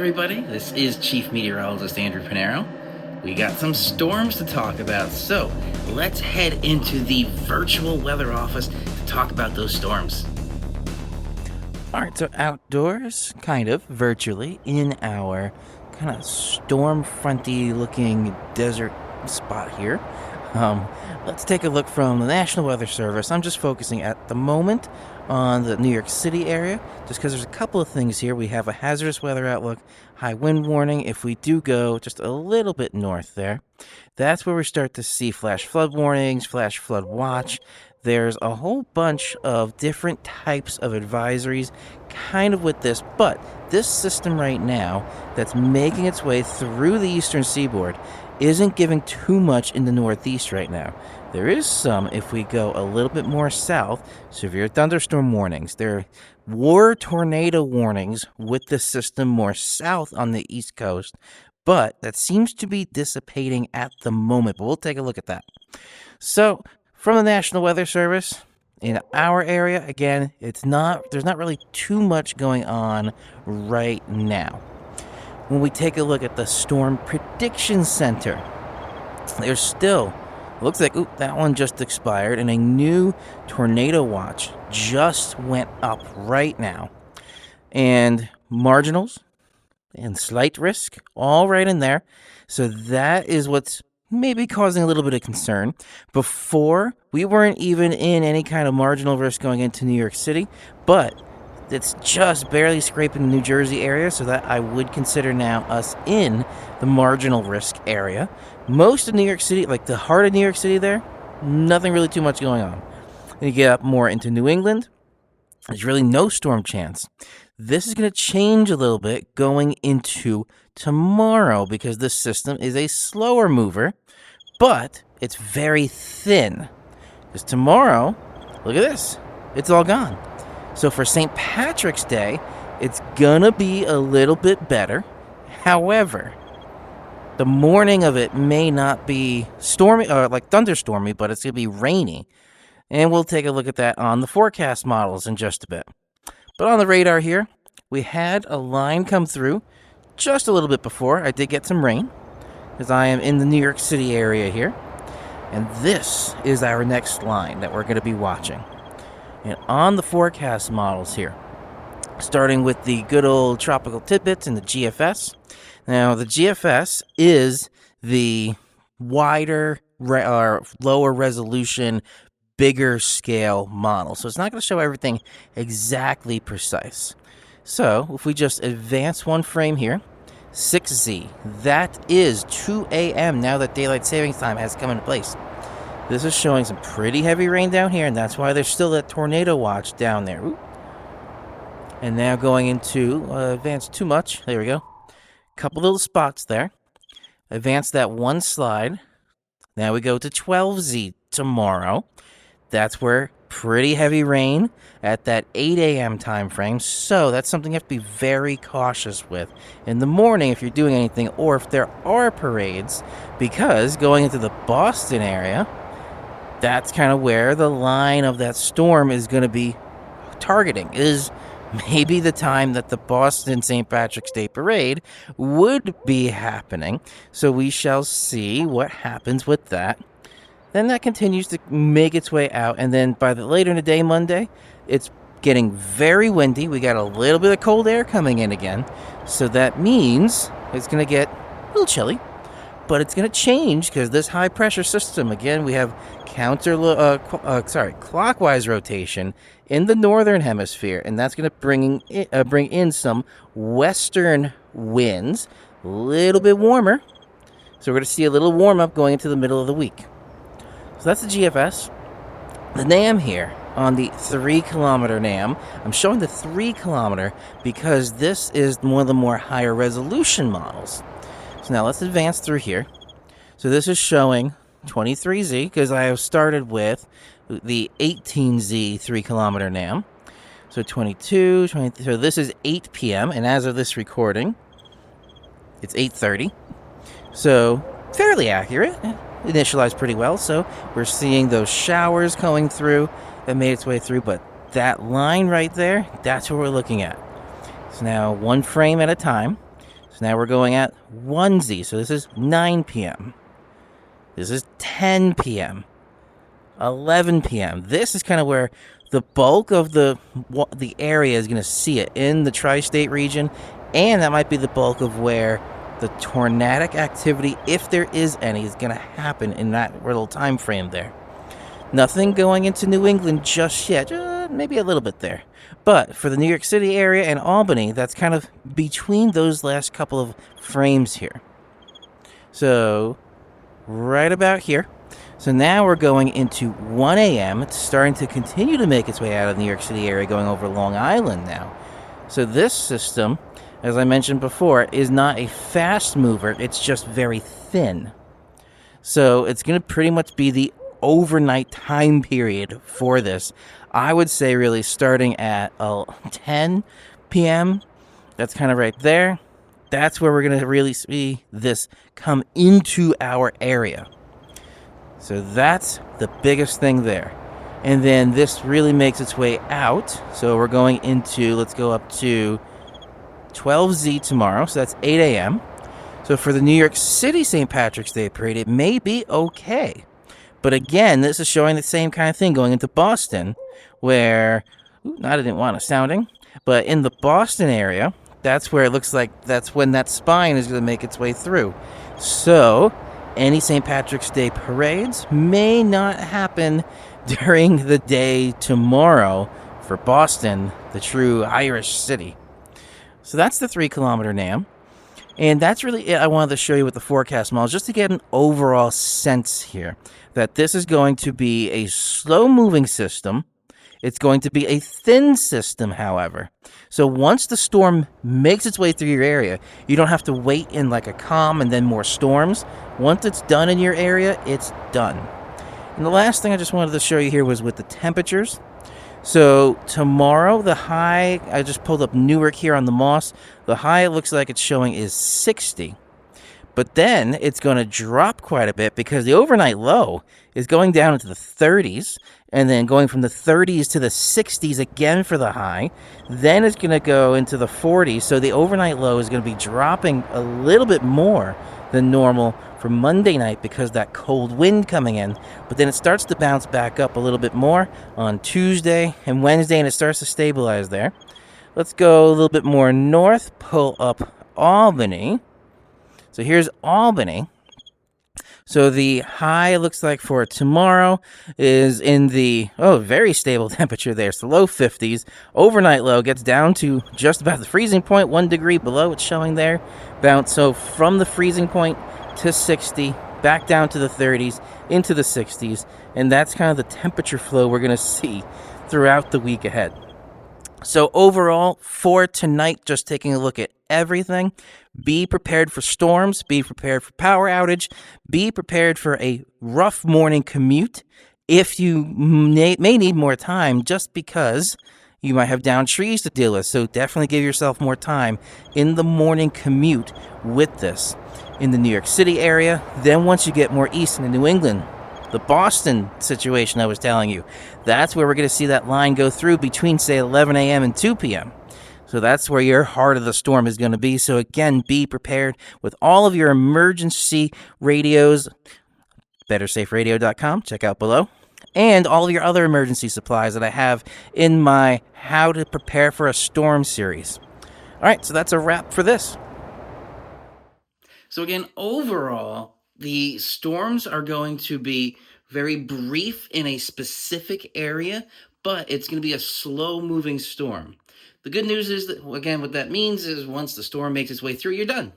everybody. This is Chief Meteorologist Andrew Pinero. We got some storms to talk about, so let's head into the virtual weather office to talk about those storms. Alright, so outdoors, kind of, virtually, in our kind of storm fronty looking desert spot here. Let's take a look from the National Weather Service. I'm just focusing at the moment on the New York City area, just because there's a couple of things here. We have a hazardous weather outlook, high wind warning. If we do go just a little bit north there, that's where we start to see flash flood warnings, flash flood watch. There's a whole bunch of different types of advisories kind of with this, but this system right now that's making its way through the eastern seaboard isn't giving too much in the northeast right now. There is some if we go a little bit more south, severe thunderstorm warnings. There were tornado warnings with the system more south on the east coast, but that seems to be dissipating at the moment. But we'll take a look at that. So, from the National Weather Service, in our area, again, there's not really too much going on right now. When we take a look at the Storm Prediction Center, there's still, looks like, that one just expired, and a new tornado watch just went up right now. And marginals and slight risk, all right in there. So that is what's maybe causing a little bit of concern. Before, we weren't even in any kind of marginal risk going into New York City, but it's just barely scraping the New Jersey area, so that I would consider now us in the marginal risk area. Most of New York City, like the heart of New York City there, nothing really too much going on. And you get up more into New England, there's really no storm chance. This is going to change a little bit going into tomorrow because this system is a slower mover, but it's very thin. Because tomorrow, look at this, it's all gone. So for St. Patrick's Day, it's gonna be a little bit better. However, the morning of it may not be stormy or like thunderstormy, but it's gonna be rainy. And we'll take a look at that on the forecast models in just a bit. But on the radar here, we had a line come through just a little bit before. I did get some rain, because I am in the New York City area here. And this is our next line that we're going to be watching. And on the forecast models here, starting with the good old tropical tidbits and the GFS. Now, the GFS is the wider, lower resolution, bigger scale model. So it's not going to show everything exactly precise. So if we just advance one frame here, 6Z, that is 2 a.m. now that daylight savings time has come into place. This is showing some pretty heavy rain down here, and that's why there's still that tornado watch down there. Ooh. And now going into advance too much. There we go. Couple little spots there. Advance that one slide. Now we go to 12Z tomorrow. That's where pretty heavy rain at that 8 a.m. time frame. So that's something you have to be very cautious with in the morning if you're doing anything, or if there are parades, because going into the Boston area, that's kind of where the line of that storm is going to be targeting, is maybe the time that the Boston St. Patrick's Day Parade would be happening. So we shall see what happens with that. Then that continues to make its way out, and then by the later in the day, Monday, it's getting very windy. We got a little bit of cold air coming in again, so that means it's going to get a little chilly. But it's going to change because this high pressure system, again, we have clockwise rotation in the northern hemisphere, and that's going to bring in some western winds, a little bit warmer. So we're going to see a little warm up going into the middle of the week. So that's the GFS. The NAM here on the 3-kilometer NAM. I'm showing the 3-kilometer because this is one of the more higher resolution models. So now let's advance through here. So this is showing 23Z because I have started with the 18Z 3-kilometer NAM. So 22, 23, so this is 8 p.m. and as of this recording, it's 8:30. So fairly accurate. Initialized pretty well. So we're seeing those showers coming through that made its way through, but that line right there, that's what we're looking at. So now one frame at a time. So now we're going at 1Z. So this is 9 p.m. This is 10 p.m. 11 p.m. This is kind of where the bulk of the area is going to see it in the tri-state region, and that might be the bulk of where the tornadic activity, if there is any, is going to happen in that little time frame there. Nothing going into New England just yet, maybe a little bit there. But for the New York City area and Albany, that's kind of between those last couple of frames here. So right about here. So now we're going into 1 a.m. It's starting to continue to make its way out of the New York City area, going over Long Island now. So this system, as I mentioned before, is not a fast mover. It's just very thin. So it's going to pretty much be the overnight time period for this. I would say really starting at 10 p.m. That's kind of right there. That's where we're going to really see this come into our area. So that's the biggest thing there. And then this really makes its way out. So we're going into, let's go up to 12Z tomorrow. So that's 8 a.m. So for the New York City St. Patrick's Day parade, it may be okay. But again, this is showing the same kind of thing going into Boston, where, I didn't want a sounding, but in the Boston area, that's where it looks like that's when that spine is going to make its way through. So any St. Patrick's Day parades may not happen during the day tomorrow for Boston, the true Irish city. So that's the 3-kilometer NAM. And that's really it I wanted to show you with the forecast models, just to get an overall sense here that this is going to be a slow-moving system. It's going to be a thin system, however. So once the storm makes its way through your area, you don't have to wait in like a calm and then more storms. Once it's done in your area, it's done. And the last thing I just wanted to show you here was with the temperatures. So tomorrow, the high, I just pulled up Newark here on the Moss. The high it looks like it's showing is 60. But then it's going to drop quite a bit because the overnight low is going down into the 30s and then going from the 30s to the 60s again for the high. Then it's going to go into the 40s. So the overnight low is going to be dropping a little bit more than normal for Monday night because that cold wind coming in. But then it starts to bounce back up a little bit more on Tuesday and Wednesday, and it starts to stabilize there. Let's go a little bit more north, pull up Albany. So here's Albany. So the high looks like for tomorrow is in the, very stable temperature there. So low 50s. Overnight low gets down to just about the freezing point, 1 degree below it's showing there. Bounce, so from the freezing point to 60, back down to the 30s, into the 60s. And that's kind of the temperature flow we're going to see throughout the week ahead. So overall, for tonight, just taking a look at everything, be prepared for storms, be prepared for power outage, be prepared for a rough morning commute if you may need more time just because you might have downed trees to deal with. So definitely give yourself more time in the morning commute with this. In the New York City area, then once you get more east into New England, the Boston situation I was telling you, that's where we're going to see that line go through between, say, 11 a.m. and 2 p.m. So that's where your heart of the storm is going to be. So again, be prepared with all of your emergency radios. BetterSafeRadio.com, check out below. And all of your other emergency supplies that I have in my How to Prepare for a Storm series. All right, so that's a wrap for this. So again, overall, the storms are going to be very brief in a specific area, but it's going to be a slow-moving storm. The good news is that, again, what that means is once the storm makes its way through, you're done.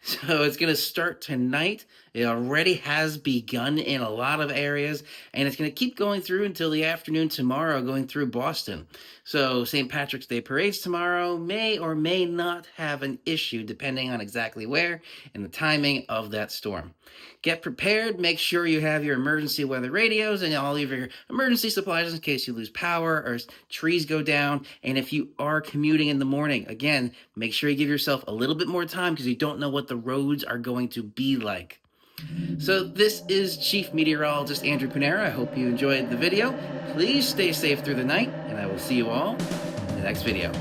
So it's going to start tonight. It already has begun in a lot of areas, and it's going to keep going through until the afternoon tomorrow, going through Boston. So St. Patrick's Day parades tomorrow may or may not have an issue, depending on exactly where and the timing of that storm. Get prepared. Make sure you have your emergency weather radios and all of your emergency supplies in case you lose power or trees go down. And if you are commuting in the morning, again, make sure you give yourself a little bit more time because you don't know what the roads are going to be like. So this is Chief Meteorologist Andrew Panera. I hope you enjoyed the video. Please stay safe through the night, and I will see you all in the next video.